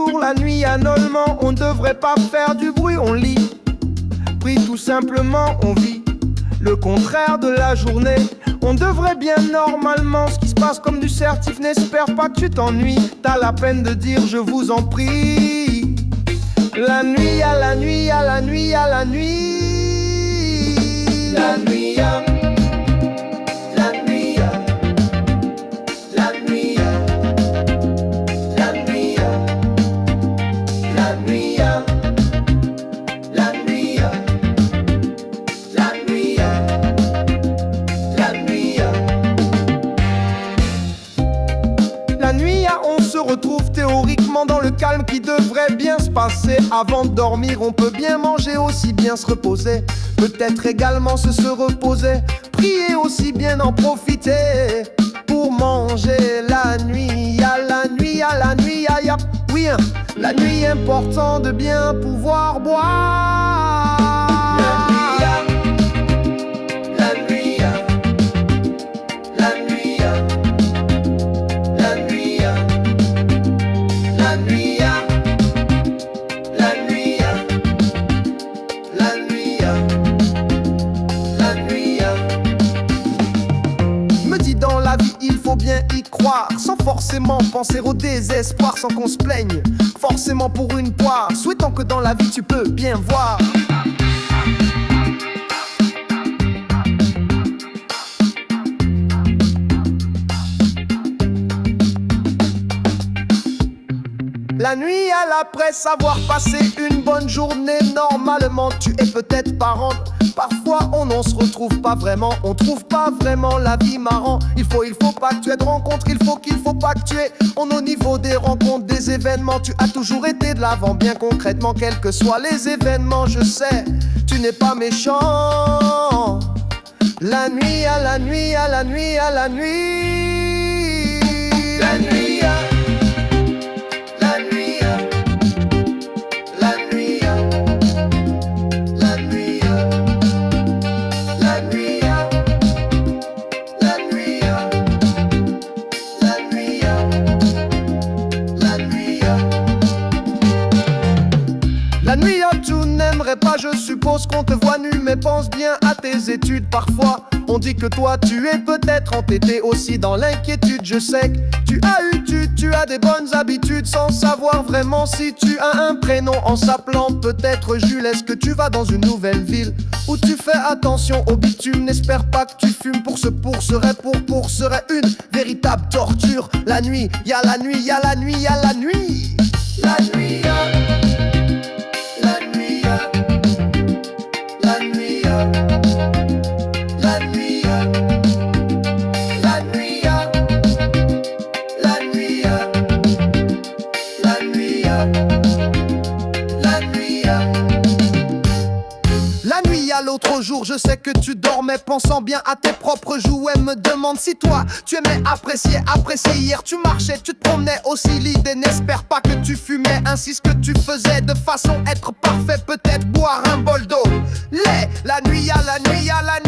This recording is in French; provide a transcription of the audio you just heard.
jour, la nuit annuellement. On devrait pas faire du bruit, on lit. Pris tout simplement, on vit le contraire de la journée. On devrait bien normalement, ce qui se passe comme du certif. N'espère pas que tu t'ennuies. T'as la peine de dire je vous en prie. La nuit, à la nuit, à la nuit, à la nuit. La nuit, la nuit, la nuit, la nuit, la nuit, la nuit, la nuit, la nuit. La nuit, on se retrouve théoriquement dans le calme qui devrait bien se passer. Avant de dormir, on peut bien manger, aussi bien se reposer. Peut-être également se reposer. Prier, aussi bien en profiter. Pour manger la nuit, à la nuit, à la nuit, à ya. Oui, la nuit, important de bien pouvoir boire. Il faut bien y croire, sans forcément penser au désespoir, sans qu'on se plaigne forcément pour une poire, souhaitant que dans la vie tu peux bien voir. La nuit à l'après, savoir passer une bonne journée. Normalement tu es peut-être parent. Parfois on n'en se retrouve pas vraiment. On trouve pas vraiment la vie marrant. Il faut pas que tu aies de rencontres. Il faut pas que tu aies. Au niveau des rencontres, des événements, tu as toujours été de l'avant. Bien concrètement, quels que soient les événements, je sais, tu n'es pas méchant. La nuit à la nuit, à la nuit, à la nuit. La nuit à la nuit, tu n'aimerais pas, je suppose qu'on te voit nu, mais pense bien à tes études. Parfois, on dit que toi, tu es peut-être entêté aussi dans l'inquiétude. Je sais que tu as des bonnes habitudes, sans savoir vraiment si tu as un prénom en s'appelant peut-être Jules. Est-ce que tu vas dans une nouvelle ville où tu fais attention au bitume? N'espère pas que tu fumes, pour serait une véritable torture. La nuit, y'a la nuit, y'a la nuit, y'a la nuit. La nuit, l'autre jour, je sais que tu dormais pensant bien à tes propres jouets. Me demande si toi, tu aimais apprécier hier. Tu marchais, tu te promenais aussi. L'idée, n'espère pas que tu fumais ainsi ce que tu faisais de façon être parfait. Peut-être boire un bol d'eau. La nuit, à la nuit, à la nuit.